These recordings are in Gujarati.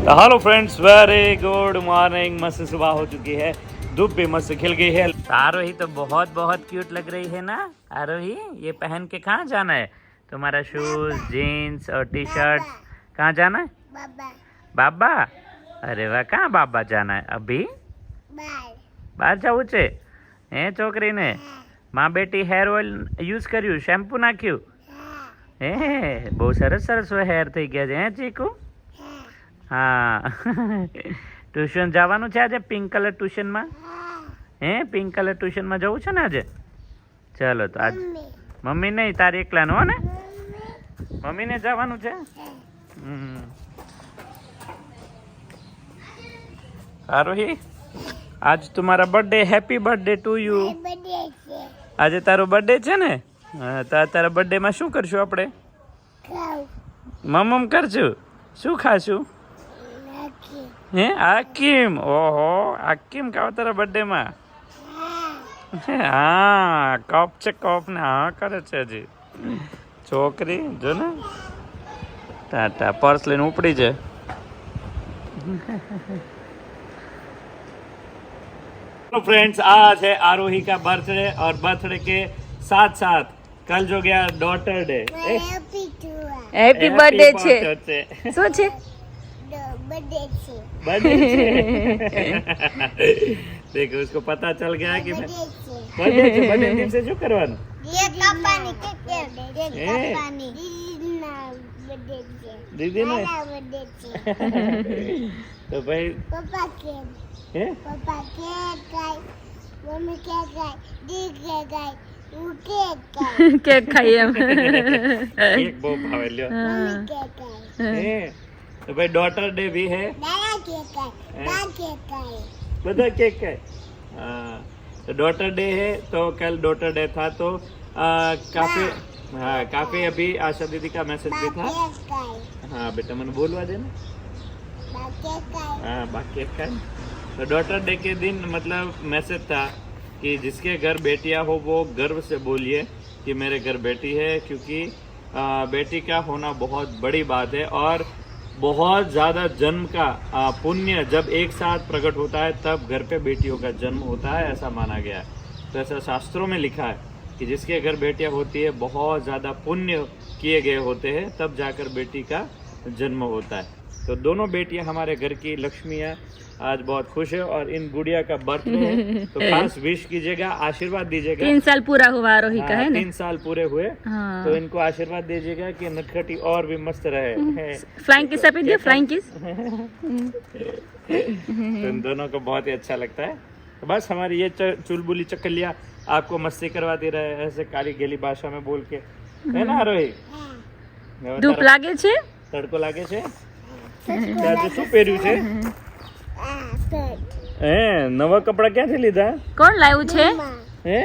Hello friends, very good morning. मस्त सुबह हो चुकी है, धूप भी मस्त खिल गई है। आरोही तो बहुत बहुत क्यूट लग रही है ना। आरोही, ये पहन के कहाँ जाना है? तुम्हारा शूज, जीन्स और टी शर्ट कहाँ जाना है? बाबा बाबा? अरे वाह, कहाँ बाबा जाना है अभी? બહાર જવું છે હે છોકરીને? માં બેટી હેર ઓઇલ યુઝ કર્યું, શેમ્પુ નાખ્યું? હે, બહુ સરસ સરસ હેર થઈ ગયા છે હે ચીકુ? હા ટ્યુશન જવાનું છે આજે? પિંક કલર ટ્યુશનમાં હે? પિંક કલર ટ્યુશનમાં જવું છે ને આજે? ચલો તો આજ મમ્મી નહીં, તારે એકલાનું હો ને? મમ્મીને જવાનું છે? આરોહી, आज तुम्हारा birthday, happy birthday to you. આજે તારો બર્થડે છે ને? હા, તો તારા બર્થડે માં શું કરશું આપણે? મમમ કરશું? શું ખાશું? હે, આકીમ? ઓહો, આકીમ ખાવ તારા બર્થડે માં? હા, કપ છે, કપ ને હા કરે છે હજી છોકરી જો ને। ટાટા પર્સ લઈને ઉપડી જાય। तो फ्रेंड्स, आज है आरोही का बर्थडे और बर्थडे के साथ साथ कल जो गया डॉटर डे। हैप्पी बर्थडे છે શું છે? देखो, उसको पता चल गया कि बर्थडे दिन से શું કરવાનું? दीदी ने तो भाई पापा के हैं? पापा केक खाई, मम्मी केक खाई, दी केक खाई, હું કેક ખાઈ કેક ખાઈ એમ केक બહુ ભાવે લ્યો। મમ્મી કેક ખાઈ हैं? तो भाई डॉटर डे भी है, દાદા કેક ખાઈ, બા કેક ખાઈ। બધા केक है। हाँ, तो डॉटर डे है, तो कल डॉटर डे था तो काफी हाँ काफी अभी आशा दीदी का मैसेज भी था। કેક ખાઈ, हाँ बेटा, मैंने बोलवा देना। બા કેક ખાઈ। हाँ, बाकी एक का। तो डॉटर डे के दिन मतलब मैसेज था कि जिसके घर बेटियां हो वो गर्व से बोलिए कि मेरे घर बेटी है, क्योंकि बेटी का होना बहुत बड़ी बात है और बहुत ज़्यादा जन्म का पुण्य जब एक साथ प्रकट होता है तब घर पे बेटियों का जन्म होता है, ऐसा माना गया है। तो ऐसा शास्त्रों में लिखा है कि जिसके घर बेटियां होती है बहुत ज़्यादा पुण्य किए गए होते हैं, तब जाकर बेटी का जन्म होता है। तो दोनों बेटियां हमारे घर की लक्ष्मियां आज बहुत खुश है और इन गुड़िया का बर्थडे है, तो खास विश कीजिएगा, आशीर्वाद दीजिएगा। 3 साल पूरा हुआ आरोही का है ना? 3 साल पूरे हुए। हाँ। तो इनको आशीर्वाद दीजिएगा कि नटखटी और भी मस्त रहे। फ्लाइंग किस पे दिया? Flying kiss? तो इन दोनों को बहुत ही अच्छा लगता है। तो बस हमारी ये चुलबुली चकलिया आपको मस्ती करवाती रहे ऐसे काली गली भाषा में बोल के, है ना आरोही? धूप लागे છે? તડકો લાગે છે? આજે શું પહેર્યું છે? હે, નવા કપડા ક્યાંથી લીધા? કોણ લાવ્યું છે? હે,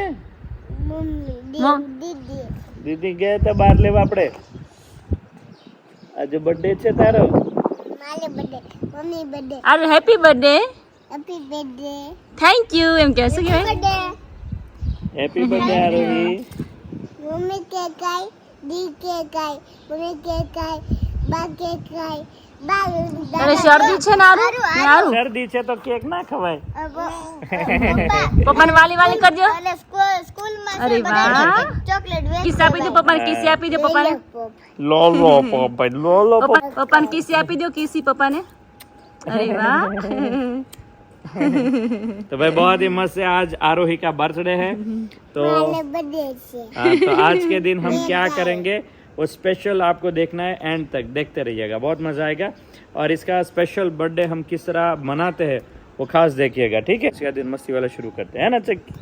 મમ્મી દીદી દીદી ગયા હતા બહાર લેવા આપણે। આજે બર્થડે છે તારો? મારે બર્થડે, મમ્મી બર્થડે, અરે happy birthday, happy birthday, thank you એમ કહે શું કહેવાય? બર્થડે। Happy birthday Aarohi. મમ્મી કેક ખાઈ, દી કેક ખાઈ, મમ્મી કેક ખાઈ, બા કેક ખાઈ, બા અરે શરદી છે ને આરું? આરું શરદી છે તો કેક ના ખવાય। પપ્પાને વાલી વાલી કરજો। અને સ્કૂલ માં અરે વાહ, ચોકલેટ કિસ આપી દો પપ્પાને, કિસી આપી દો પપ્પાને। લોલો પપ્પા, લોલો પપ્પાને કિસી આપી દો, કિસી પપ્પાને। અરે वाह। तो भाई बहुत ही मस्त है, आज आरोही का बर्थडे है। तो બર્થડે છે। तो आज के दिन हम क्या करेंगे वो स्पेशल आपको देखना है, एंड तक देखते रहिएगा, बहुत मजा आएगा। और इसका स्पेशल बर्थडे हम किस तरह मनाते हैं वो खास देखिएगा, ठीक है? इसका दिन मस्ती वाला शुरू करते हैं ना चक्की।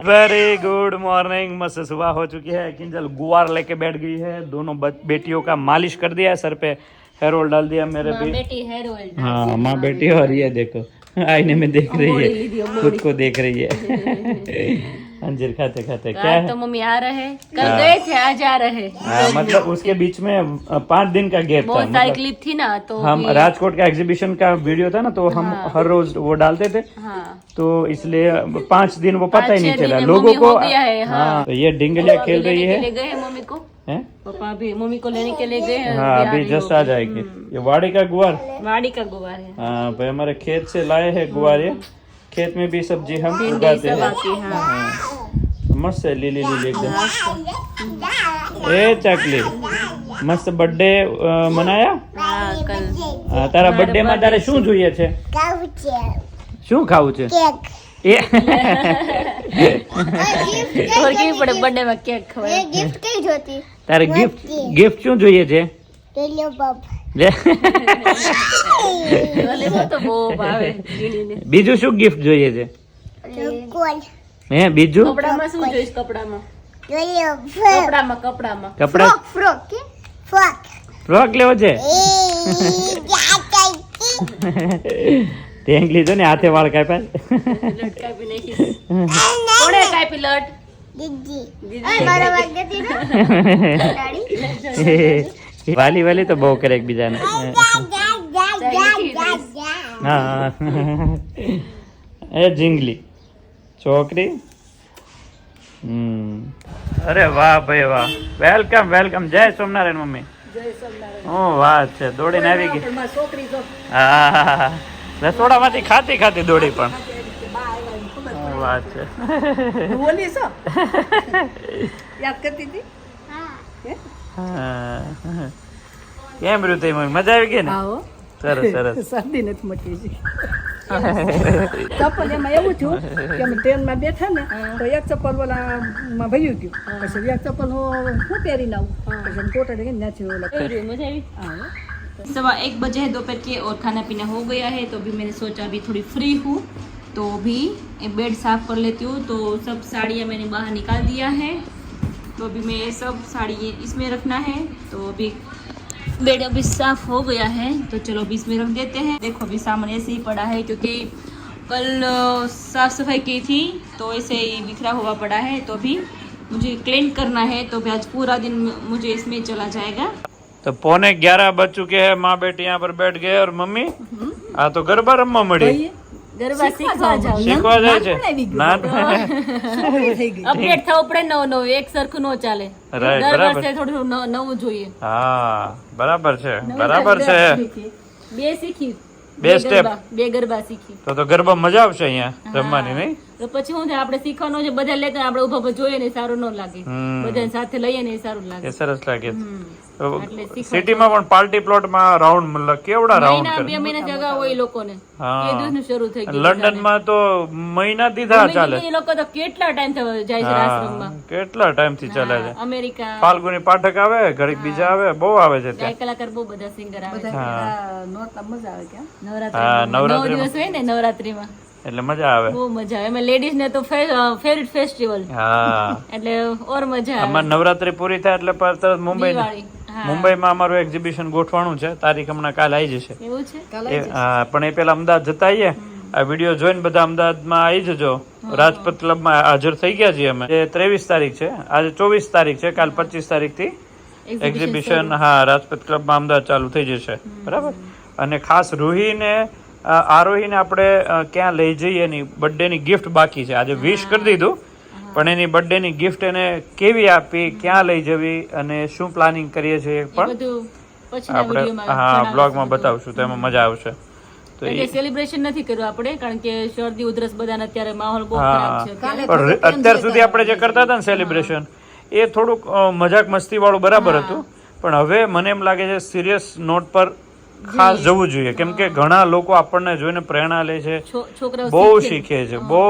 Very good morning. मस्त सुबह हो चुकी है। किंजल गुआर लेके बैठ गई है, दोनों बेटियों का मालिश कर दिया है, सर पे हेयर ऑयल डाल दिया मेरे भी। बेटी हेयर ऑयल। हाँ, माँ बेटी, और ये देखो आईने में देख रही है, खुद को देख रही है। अंजीर खाते खाते क्या है? तो मम्मी आ रहे, कल गए थे, आज आ रहे। मतलब उसके बीच में 5 दिन का गैप था। बहुत सारी क्लिप थी ना, तो हम राजकोट का एग्जीबिशन का वीडियो था ना, तो हम हर रोज वो डालते थे। हाँ, तो इसलिए 5 दिन वो पता ही नहीं 5-6 चला दिन लोगों मम्मी को। हो गया है। हाँ। तो ये डिंगलिया खेल रही है। गए मम्मी को हैं? पापा अभी मम्मी को लेने के लिए गए हैं, हाँ अभी आ अभी रही जस्ट होगी। आ जाएगी। ये वाड़ी का गुआर, वाड़ी का गुवार है। हाँ भाई हमारे खेत से लाए हैं गुआर। ये खेत में भी सब्जी हम भिंडी उगाते सब हैं। आती है। हाँ। हाँ। मस्त है, लीली लीली एकदम। ए चकली मस्त बर्थडे મનાયા? हाँ, कल હા, તારા બર્થડે માં તારે શું જોઈએ છે? ખાવું છે શું ખાવું છે? કેક એ और की पड़े बर्थडे में केक खवाए। गिफ्ट कई જોતી તારે ગિફ્ટ શું જોઈએ છે? પેલો પપ લે. भले वो तो वो भावे जीनी ने। બીજું શું ગિફ્ટ જોઈએ છે? કોલ હે બીજું? કપડામાં શું જોઈશ? કપડામાં જોયો કપડામાં કપડા ફ્રોક કે ફ્રોક ફ્રોક લેવો છે? એ ક્યા કઈ ટેંક લીધો ને, હાથે વાળ કાપ્યા. લટકા भी नहीं कोणे कापी लट દીદી આ મારા વાગે હતી ને ડાડી વાલી વાલી તો બહુ કરે એકબીજાને. હા એ જીંગલી છોકરી. અરે વાહ ભાઈ વાહ, વેલકમ વેલકમ. જય સોમનારાયણ મમ્મી. ઓ વાહ છે, દોડીને આવી ગઈ. હા રસોડામાંથી ખાતી ખાતી દોડી પણ. શું વાત છે. बोली सो याद करती थी। હા. કેમ રહ્યું તે મમ્મી? મજા આવી ગઈ ને? आओ સરસ સરસ. શરદી નથી મટી છે. ચપ્પલ એમાં એવું થયું કે અમે ટ્રેનમાં બેઠા ને તો એક ચપ્પલ ઓલામાં ભયું ગયું, પછી એક ચપ્પલ હું પહેરીને આવું, પછી ટોટલ ત્યાંથી ઓલા मजा आई। सवा 1 बजे है दोपहर के और खाना पीना हो गया है, तो अभी मैंने सोचा अभी थोड़ी फ्री हूँ तो अभी बेड साफ कर लेती हूँ। तो सब साड़ियाँ मैंने बाहर निकाल दिया है, तो अभी मैं सब साड़ी इसमें रखना है। तो अभी बेड अभी साफ हो गया है, तो चलो अभी इसमें रख देते हैं। देखो अभी सामान ऐसे ही पड़ा है क्योंकि कल साफ सफाई की थी तो ऐसे ही बिखरा हुआ पड़ा है, तो अभी मुझे क्लीन करना है। तो अभी आज पूरा दिन मुझे इसमें चला जाएगा। तो 11:15 बज चुके हैं, माँ बेटी यहाँ पर बैठ गए और मम्मी आ तो गरबा रमवा मળી. ગરબા શીખવા જાવ શીખવા જાય છે. ના થઈ ગઈ. અપડેટ થવું પડે, નવું એક સરખું ન ચાલે. રાઈટ, દર બરાબર. વર્ષે થોડું નવું જોઈએ. હા બરાબર છે, બરાબર છે. બે શીખી, બે step. બે ગરબા શીખી. તો ગરબા મજા આવશે અહીંયા રમવાની, નહીં? તો પછી શું થાય, આપણે શીખવાનું છે, બધા લેતા આપણે ઉભા ઉભા જોઈએ ને સારું ન લાગે, બધાને સાથે લઈએ ને એ સારું એ લાગે. સરસ લાગે. એટલે શીખવા સિટીમાં પણ પાર્ટી પ્લોટમાં રાઉન્ડ મતલબ કેવડા રાઉન્ડ મહિના કરે. 2 મહિના જગા હોય એ લોકોને, હા. એ દિવસનું શરૂ થઈ ગયું. લંડનમાં તો મહિના દીધા ચાલે. એ લોકો તો કેટલા ટાઈમ જાય છે હા આશ્રમમાં. કેટલા ટાઈમ થી ચાલે છે. અમેરિકા ફાલ્ગુની પાઠક આવે, ઘડીક બીજા આવે, બહુ આવે છે ત્યાં. ગાય કલાકાર બહુ બધા સિંગર આવે છે. નોરતા મજા આવે ક્યાં હા, નવરાત્રી 9 નવરાત્રીમાં. દિવસ હોય ને નવરાત્રીમાં, એટલે મજા આવે. બહુ મજા આવે. એમાં લેડીઝ ને તો ફેવરિટ ફેસ્ટિવલ, હા એટલે ઓર મજા આવે. અમાર નવરાત્રી પૂરી થાય એટલે તરત મુંબઈ દિવાળી. હા, મુંબઈમાં અમારું એક્ઝિબિશન ગોઠવાનું છે. તારીખ હમણાં કાલ આવી જશે. એવું છે. હા પણ એ પેલા અમદાવાદ જતા આવીએ. આ વિડીયો જોઈને બધા અમદાવાદમાં આવી જજો. રાજપથ ક્લબમાં હાજર થઈ ગયા છીએ અમે. જે 23 તારીખ છે, આજે 24 તારીખ છે, કાલ 25 તારીખથી એક્ઝિબિશન હા રાજપથ ક્લબમાં અમદાવાદ ચાલુ થઈ જશે. બરાબર. અને ખાસ રૂહીને આરોહીને આપણે ક્યાં લઈ જઈએ એની બર્થડેની ગિફ્ટ બાકી છે. આજે વિશ કરી દીધું, પણ એની બર્થડેની ગિફ્ટ એને કેવી આપી, ક્યાં લઈ જવી અને શું પ્લાનિંગ કરીએ છીએ એ એ પણ બધું પછીના આપણે વિડીયોમાં હા બ્લોગમાં બતાવશું, તો એમાં મજા આવશે. તો એટલે એ સેલિબ્રેશન નથી કર્યું આપણે, કારણ કે શરદી ઉધરસ બધાને અત્યારે માહોલ બહુ હા ખરાબ છે અત્યારે. પણ અત્યાર સુધી આપણે જે કરતા હતા ને સેલિબ્રેશન, એ થોડુંક મજાક મસ્તી વાળું બરાબર હતું. પણ હવે મને એમ લાગે છે સિરિયસ નોટ પર ખાસ જવું જોઈએ, કેમ કે ઘણા લોકો આપણને જોઈને પ્રેરણા લે છે, છોકરાઓ બહુ શીખે છે, બહુ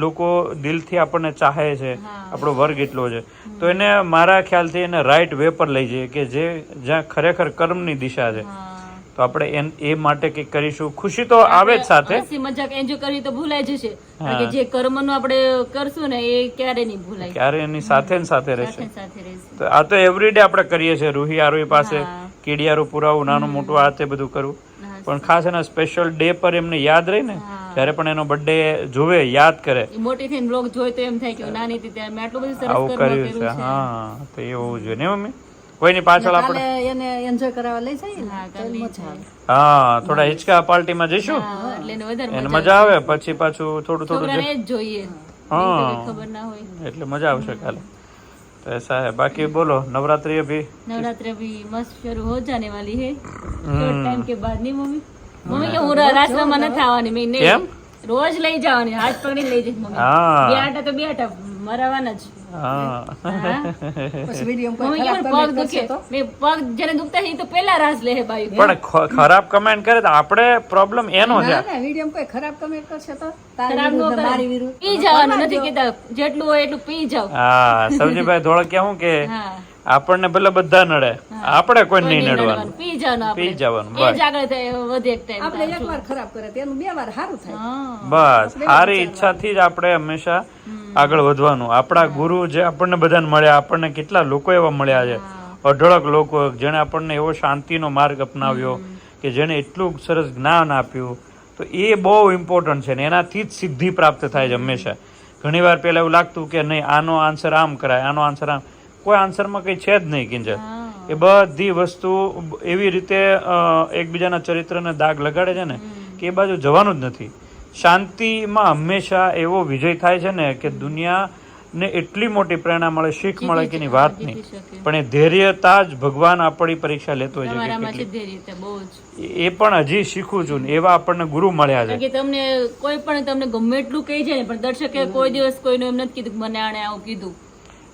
લોકો દિલથી આપણને ચાહે છે, આપણો વર્ગ એટલો છે. તો એને મારા ખ્યાલથી એને રાઈટ વે પર લઈ જઈએ કે જે જ્યાં ખરેખર કર્મની દિશા છે. તો આપણે એ માટે કંઈક કરીશું. ખુશી તો આવે જ સાથે, હસી મજાક એન્જોય કરી તો ભૂલાઈ જશે, કારણ કે જે કર્મનું આપણે કરશું ને એ ક્યારે નહીં ભૂલાય, ક્યારે એની સાથે ને સાથે રહેશે. સાથે સાથે રહેશે. તો આ તો એવરીડે આપણે કરીએ છીએ. રૂહી આરોહી પાસે કીડિયારું પુરાવું, નાનું મોટું આ તે બધું કરવું. પણ ખાસ એના સ્પેશિયલ ડે પર એમને યાદ રહી ને, જ્યારે પણ એનો બર્થડે જોવે, યાદ કરે, એ મોટી થઈને બ્લોગ જોઈ તો એમ થાય કે નાની હતી ત્યારે મેં આટલું બધું સરસ આવું કર્મ કર્યું છે. કર્યું છે. હા તો એ હોવું જોઈએ ને મમ્મી. કોઈની પાછળ આપણે કાલે એને એન્જોય કરાવવા લઈ જઈએ ને હા, તો કાલે મજા આવે. હા થોડા હિચકા પાર્ટીમાં જઈશું, હા, એટલે એને વધારે એને મજા આવે. પછી પાછું થોડું થોડું છોકરાને એ જ જોઈએ, હા ખબર ના હોય. એટલે મજા આવશે કાલે. तो ऐसा है। बाकी बोलो, नवरात्रि अभी नवरात्रि अभी मस्त शुरू हो जाने वाली है थोड़ा टाइम के बाद नहीं मम्मी મમ્મી કે હું રાસમાં નથી આવવાની મેં કેમ? નહીં રોજ લઈ જવાની હાથ પકડી લઈ જઈશ મમ્મી હા. બે આટા તો બે આટા મરાવાના જ हाँ પછી વિડીયો મમ્મી કોઈ કે ખરાબ પગ comment દુખે કરશે તો મેં પગ જેને દુખતા છે એ તો પેલા રાસ લે બાઈ પણ ખરાબ કમેન્ટ કરે તો આપણે પ્રોબ્લેમ એનો છે. ના ના વિડીયો કોઈ ખરાબ કમેન્ટ કરશે તો તારી ખરાબ નો વિરુદ્ધ કરે. મારી વિરુદ્ધ પી જવાનું નથી કેતા જેટલું હોય એટલું પી જાવ હા સવજીભાઈ ધોળકિયા શું કે હા આપણને ભલે બધા નડે, આપણે કોઈ નહીં નડવાનું, પી જવાનું પી આપણે જવાનું એ બસ. જ આગળ થાય વધે એક ટાઈમ આપણે એકવાર ખરાબ કરે તેનું બે વાર સારું થાય હા બસ સારી ઈચ્છાથી જ આપણે હંમેશા આગળ વધવાનું. આપણા ગુરુ જે આપણને બધાને મળ્યા, આપણને કેટલા લોકો એવા મળ્યા છે, અઢળક લોકો જેણે આપણને એવો શાંતિનો માર્ગ અપનાવ્યો, કે જેણે એટલું સરસ જ્ઞાન આપ્યું, તો એ બહુ ઇમ્પોર્ટન્ટ છે ને એનાથી જ સિદ્ધિ પ્રાપ્ત થાય છે હંમેશા. ઘણી વાર પહેલા એવું લાગતું કે નહીં આનો આન્સર આમ કરાય, આનો આન્સર આમ, કોઈ આન્સરમાં કંઈ છે જ નહીં કિંજલ. એ બધી વસ્તુ એવી રીતે એકબીજાના ચરિત્રને દાગ લગાડે છે ને કે એ બાજુ જવાનું જ નથી. શાંતિમાં હંમેશા એવો વિજય થાય છે ને કે દુનિયાને એટલી મોટી પ્રેરણા મળે, શીખ મળે કે એની વાત નહીં. પણ એ ધૈર્યતા જ ભગવાન આપણી પરીક્ષા લેતો હોય છે કે તમારામાં છે કેટલી. ધૈર્ય બહુ જ એ પણ હજી શીખું છું ને એવા આપણને ગુરુ મળ્યા છે. કે તમને કોઈ પણ તમને ગમે એટલું કહી જાય ને પણ દર્શકે કોઈ દિવસ કોઈનું એમ નથી કીધું કે મને આણે આવું કીધું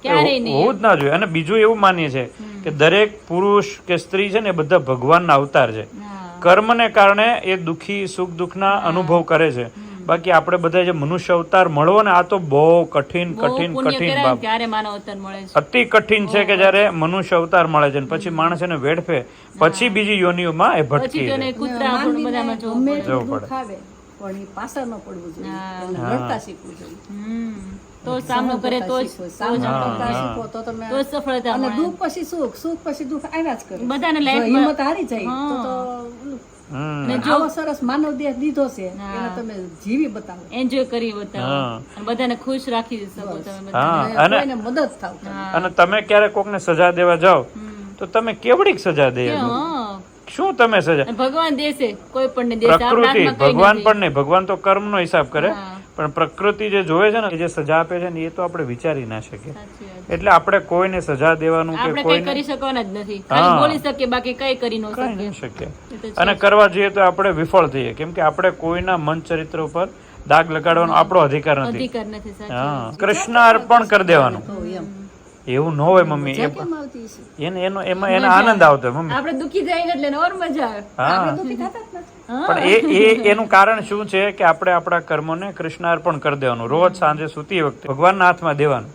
ક્યારેય નહીં હોવું જ ના જોઈએ. અને બીજું એવું માનીએ છે કે દરેક પુરુષ કે સ્ત્રી છે ને એ બધા ભગવાનના અવતાર છે. હા કર્મને કારણે એ દુઃખી સુખ દુઃખના અનુભવ કરે છે. બાકી આપણે બધા જે મનુષ્ય અવતાર મળવો ને આ તો બહુ કઠિન બહુ કઠિન પુણ્ય કઠિન કરાય ને બાબત, ત્યારે માનવ અવતાર મળે છે અતિ કઠિન છે કે જયારે મનુષ્ય અવતાર મળે છે ને પછી માણસ એને વેડફે, પછી બીજી યોનિઓમાં એ પછી ભટકી તો જાય. એને કૂતરા પણ બધામાં જોવું ગમે પડે. એટલું જવું દુઃખ આવે પણ એ પાછળ ન પડવું જોઈએ હા. એને લડતા શીખવું જોઈએ તો સામનો કરે તો જ સામનો હા, કરતા હા. શીખો તો તમે તો જ સફળતા અને મળે દુઃખ પછી સુખ, સુખ પછી દુઃખ આવ્યા જ કરે. બધાને જો લાઈફમાં હિંમત હારી જાય તો હમ. ને આવો સરસ માનવ દેહ દીધો છે હા. એને તમે જીવી બતાવો એન્જોય કરી બતાવો હા. અને બધાને ખુશ રાખી શકો તમે બધા હા અને અને કોઈને મદદ થાવ તમે. અને તમે ક્યારેક કોકને સજા દેવા જાઓ તો તમે કેવડીક સજા દે? હા શું તમે સજા? અને ભગવાન દેશે કોઈ પણ ને દેશે આપણા પ્રકૃતિ, હાથમાં કંઈ ભગવાન નથી. પણ નહીં, ભગવાન તો કર્મનો હિસાબ કરે, હા. પણ પ્રકૃતિ જે જોવે છે ને એ જે સજા આપે છે ને એ તો આપણે વિચારી ના શકીએ. સાચી વાત. એટલે આપણે કોઈને સજા દેવાનું કે આપણે કઈ કોઈને કરી શકવાના જ નથી ખાલી હા. બોલી શકીએ બાકી કઈ કરી ન કઈ શકીએ નહીં શકીએ. એ તો છે. અને કરવા જઈએ તો આપણે વિફળ થઈએ, કેમ કે આપણે કોઈના મન ચરિત્ર ઉપર દાગ લગાડવાનો આપણો અધિકાર નથી. અધિકાર નથી સાચી હા, કૃષ્ણ અર્પણ કરી દેવાનું. તો એમ એવું ન હોય મમ્મી, એ કેમ આવતી છે એને એનો એમાં એને આનંદ આવતો હોય મમ્મી. આપણે દુખી જાય ને એટલે એને ઓર મજા આવે હા, આપણે દુઃખી થતા જ નથી. પણ એ એનું કારણ શું છે કે આપણે આપણા કર્મોને કૃષ્ણ અર્પણ કરી દેવાનું. રોજ સાંજે સૂતી વખતે ભગવાનના હાથમાં દેવાનું,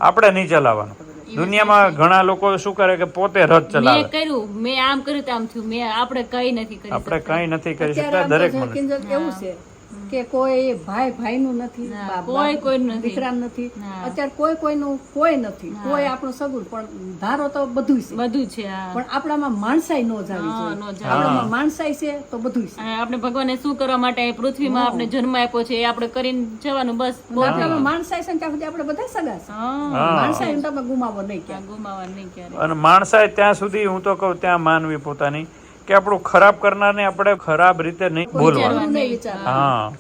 આપણે નહીં ચલાવવાનું. દુનિયામાં ઘણા લોકો શું કરે કે પોતે રથ મેં ચલાવે. કર્યું મેં આમ કર્યું તો આમ થયું મેં આપણે કઈ નથી કરી આપણે કઈ નથી કરી અત્યારે શકતા. આમ તો દરેક જો મનુષ્ય કિંજલ એવું છે કે કોઈ ભાઈ ભાઈનું નથી, ના, બાપ કોઈ બાપ કોઈનું નથી. દીકરાનું નથી. ના. અત્યારે કોઈ કોઈનું કોઈ નથી, કોઈ આપણું સગું પણ ધારો તો બધું છે બધું છે હા પણ આપણામાં માણસાઈ ન જાવી હા, જોઈએ. ન જાવી. આપણામાં માણસાઈ છે તો બધું છે. અને આપણે ભગવાને શું કરવા માટે અહીં પૃથ્વીમાં આપણે જન્મ આપ્યો છે એ આપણે કરીને જવાનું બસ બહુ થઈ આપણામાં માણસાઈ છે ને ત્યાં સુધી આપણે બધા સગા છે. હા હા. માણસાઈ તમે ગુમાવો નહીં ક્યાં. ગુમાવા નહીં ક્યારે અને માણસાઈ ત્યાં સુધી હું તો કહું ત્યાં માનવી પોતાની કે આપણું ખરાબ કરનારને આપણે ખરાબ રીતે નહીં બોલવાનું. નહીં વિચાર હા,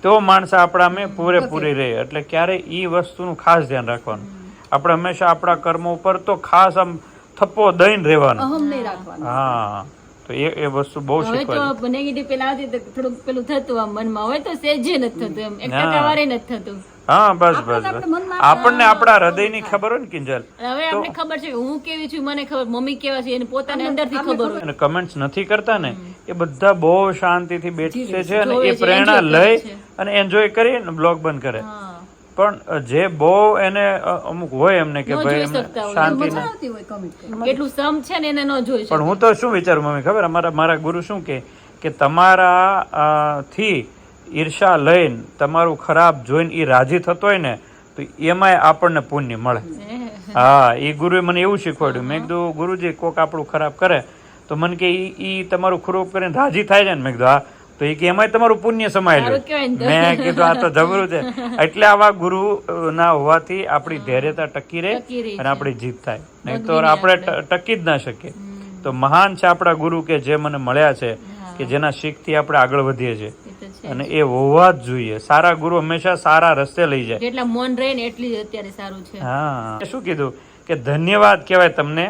તો માણસ આપણામાં પૂરેપૂરી રહે. એટલે ક્યારેય ઈ વસ્તુનું ખાસ ધ્યાન રાખવાનું. આપણે હંમેશા આપણા કર્મ ઉપર તો ખાસ આમ થપ્પો દઈને રહેવાનું. અહમ નહીં રાખવાનું. હા, તો એ વસ્તુ બહુ હવે શીખવાય. તો નેગેટિવ પેલા આવતી તો થોડુંક પેલું થતું આમ મનમાં હવે તો સેજે નથી થતું એમ 1% વારે નથી થતું હા, બસ બસ આપણે બસ. મનમાં આપણને આપણા હૃદયની ખબર હોય ને કિંજલ, અને હવે આપણે ખબર છે કે હું કેવી છું મને ખબર મમ્મી કેવા છે એને પોતાને અંદરથી ખબર હોય અને કમેન્ટ્સ નથી કરતા ને એ બધા બહુ શાંતિથી બેસે છે અને જોવે એ છે, પ્રેરણા enjoy કરે લઈ છે. અને એન્જોય કરી ને બ્લોગ બંધ કરે. હા પણ જે બહુ એને અમુક હોય એમને કે ન ભાઈ જોઈ એમને શકતા હોય. શાંતિ મજા આવતી હોય comment કરવા. કેટલું સમ છે ને એને ન જોઈ શકે પણ હું તો શું વિચારું મમ્મી ખબર, મારા ગુરુ શું કે તમારા થી ઈર્ષા લઈને તમારું ખરાબ જોઈને એ રાજી થતો હોય ને તો એમાંય આપણને પુણ્ય મળે. હા, એ ગુરુએ મને એવું શીખવાડ્યું. મેં કીધું ગુરુજી કોક આપણું ખરાબ કરે તો મને કે ઈ તમારું ખરાબ કરીને રાજી થાય છે ને, મેં કીધું હા, તો એ કે એમાંય તમારું પુણ્ય સમાયેલું. સારું કહેવાય ને. મેં કીધું આ તો જબરું છે. એટલે આવા ગુરુ ના હોવાથી આપણી ધૈર્યતા ટકી રહે ટકી રહે અને આપણી જીત થાય. નહીં તો ભગવીને આપણે ટકી જ ના શકીએ. તો મહાન છે આપણા ગુરુ કે જે મને મળ્યા છે, કે જેના શીખથી આપણે આગળ વધીએ છીએ, એ તો છે અને એ હોવા જ જોઈએ. સારા ગુરુ હંમેશા સારા રસ્તે લઈ જાય. જેટલા મન રહે ને એટલી જ અત્યારે સારું છે હા, શું કીધું કે ધન્યવાદ કહેવાય તમને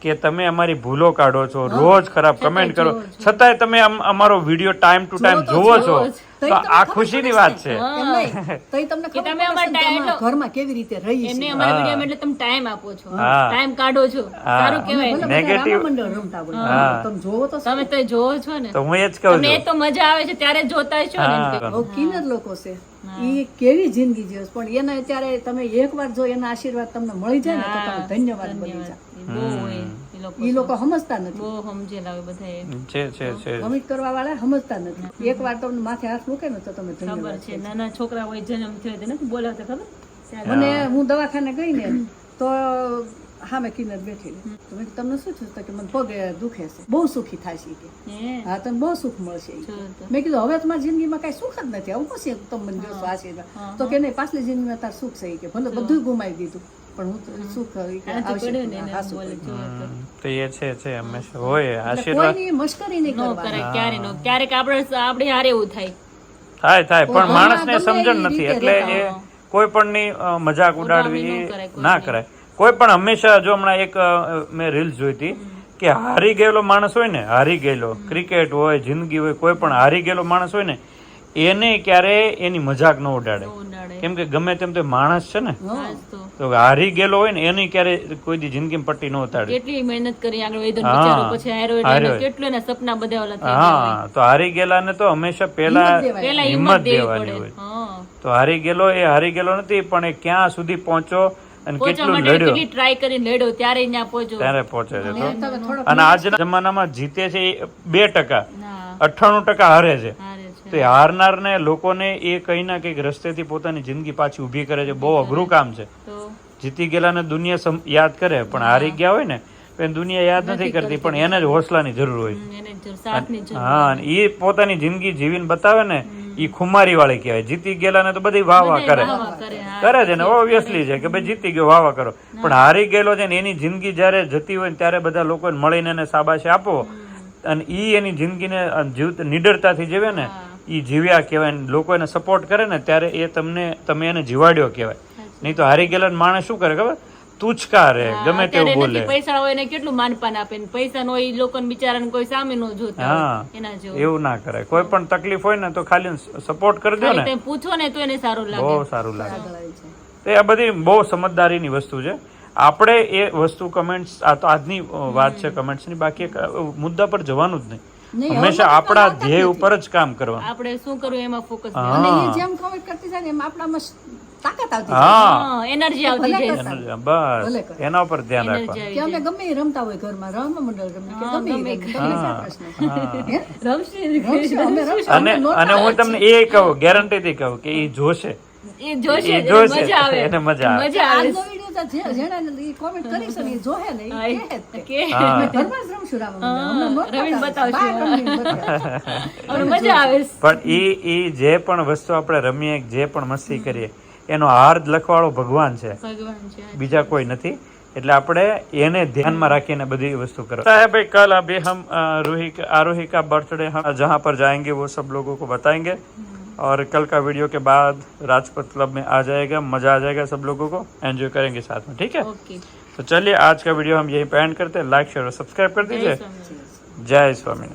કે તમે અમારી ભૂલો કાઢો છો, રોજ ખરાબ કમેન્ટ કરો, છતાંય તમે અમારો વિડીયો ટાઈમ ટુ ટાઈમ જોવો છો, તો આ ખુશીની વાત છે. ઘરમાં કેવી રીતે રહી એમને અમારા વિડીયો એટલે તમે ટાઈમ આપો છો, ટાઈમ કાઢો છો, સારું કહેવાય. નેગેટિવ તમે જોવો તો તમે તો જોવો છો ને, તો હું એ જ કહું તમને છું. તો મજા આવે છે ત્યારે જોતા છો ને. કિન્નર લોકો છે એ કેવી જિંદગી જીવે છે, પણ એને અત્યારે તમે એકવાર જો એના આશીર્વાદ તમને મળી જાય ને તો તમે ધન્યવાદ બની જાય. બહુ હોય એ લોકો સમજતા નથી, બહુ સમજેલા હોય બધા. છે કમિટ કરવા વાળા સમજતા નથી. એકવાર તમને માથે હાથ મૂકે ને તો તમે ખબર ધન્યવાદ. છે નાના છોકરા હોય જન્મ થયો તો નથી બોલાવતા, ખબર મને હું દવાખાને ગઈ ને તો હા મેં કિન્નર બેઠેલી તો મેં તમને શું થયું કે મને પગે દુખે છે, બહુ સુખી થાય છે કે હા તને બહુ સુખ મળશે. મેં કીધું હવે તમારી જિંદગીમાં કઈ સુખ જ નથી, આવું પછી તમે મને જોશો આશીર્વાદ. તો કે નહીં, પાછલી જિંદગીમાં તાર સુખ છે કે ભલે બધું ગુમાવી દીધું પણ હું સુખ તો એ છે હંમેશા હોય આશીર્વાદ. કોઈની મશ્કરી નહીં કરવાની. ક્યારેક આપણે હારે એવું થાય, પણ માણસને સમજણ નથી એટલે એ કોઈ પણ ની મજાક ઉડાડવી ના કરાય. કોઈ પણ હંમેશા, જો હમણાં એક મેં રીલ્સ જોઈ હતી કે હારી ગયેલો માણસ હોય ને, હારી ગયેલો ક્રિકેટ હોય, જિંદગી હોય, કોઈ પણ હારી ગયેલો માણસ હોય ને એને ક્યારે એની મજાક ન ઉડાડે, કેમ કે ગમે તેમ તો માણસ છે ને, તો હારી ગયેલો હોય ને એની ક્યારે કોઈ દી જિંદગી પટ્ટી ન ઉતાડે. કેટલી મહેનત કરી આગળ વધ્યો, બિચારો પછી હાર્યો એટલે કેટલું એના સપના બધા ઓલા થઈ ગયા. હા, તો હારી ગયેલા ને તો હંમેશા પેલા હિંમત દેવાની હોય. તો હારી ગયેલો નથી, પણ એ ક્યાં સુધી પહોંચ્યો અને કેટલું લડ્યો, ટ્રાય કરીને લડ્યો ત્યારે ત્યાં પહોંચ્યો, ત્યારે પહોંચે છે. અને આજના જમાનામાં જીતે છે 2%, 98% હારે છે. તો એ હારનારને લોકોને એ કઈ ના કઈક રસ્તેથી પોતાની જિંદગી પાછી ઉભી કરે છે. બહુ અઘરું કામ છે. જીતી ગયેલાને દુનિયા યાદ કરે, પણ હારી ગયા હોય ને તો દુનિયા યાદ નથી કરતી, પણ એને જ હોસલાની જરૂર હોય. હા, અને એ પોતાની જિંદગી જીવીને બતાવે ને એ ખુમારી વાળી કહેવાય. જીતી ગયેલા ને તો બધી વાહ કરે છે ને, ઓબ્વિયસલી છે કે ભાઈ જીતી ગયો વાહ કરો, પણ હારી ગયેલો છે ને એની જિંદગી જયારે જતી હોય ને ત્યારે બધા લોકોને મળીને એને શાબાશી આપો અને ઈ એની જિંદગીને નિડરતાથી જીવે ને, ઈ જીવ્યા કહેવાય. લોકો એને સપોર્ટ કરે ને ત્યારે એ તમે એને જીવાડ્યો કહેવાય. નહીં તો હારી ગયેલા માણસ શું કરે ખબર, તુચકા રે, ગમે તેવું બોલે. પૈસા હોય ને કેટલું માનપાન આપે, પૈસા નો એ લોકોને બિચારાને કોઈ સામે નો જોતા. હા, એવું ના કરે. કોઈ પણ તકલીફ હોય ને તો ખાલી સપોર્ટ કરી દો ને, પૂછો ને તો એને સારું લાગે, બહુ સારું લાગે. તો આ બધી બહુ સમજદારીની વસ્તુ છે. આપણે એ વસ્તુ કમેન્ટ્સ, આ તો આજની વાત છે કમેન્ટ્સની, બાકી મુદ્દા પર જવાનું જ નહીં. હંમેશા આપણા ધ્યેય ઉપર જ કામ કરવાનું. આપણે શું કરવું એમાં ફોકસ. અને એ જેમ કમેન્ટ કરતી જાય ને એમ આપણામાં તાકાત આવતી જાય, એનર્જી આવતી જાય. બસ એના ઉપર ધ્યાન રાખવાનું. કે અમે ગમે એ રમતા હોય ઘરમાં, રમવા મંડળ રમે કે ગમે અને હું તમને એ કહું, ગેરંટીથી કહું કે એ જોશે, એને મજા આવે. કોમેન્ટ કરી છે ને જોહે ને પણ એ જે પણ વસ્તુ આપણે રમીએ, જે પણ મસ્તી કરીએ, એનો હાર્દ લખવાળો ભગવાન છે, બીજા કોઈ નથી. એટલે આપણે એને ધ્યાનમાં રાખીને બધી વસ્તુ કરો. भाई कल अभी हम आरोही का बर्थडे हम जहाँ पर जाएंगे वो सब लोगों को बताएंगे, और कल का वीडियो के बाद राजपथ क्लब में आ जाएगा, मजा आ जाएगा, सब लोगों को एंजॉय करेंगे साथ में. ठीक है, तो चलिए आज का वीडियो हम यहीं पे एंड करते हैं. लाइक शेयर और सब्सक्राइब कर दीजिए. जय स्वामी.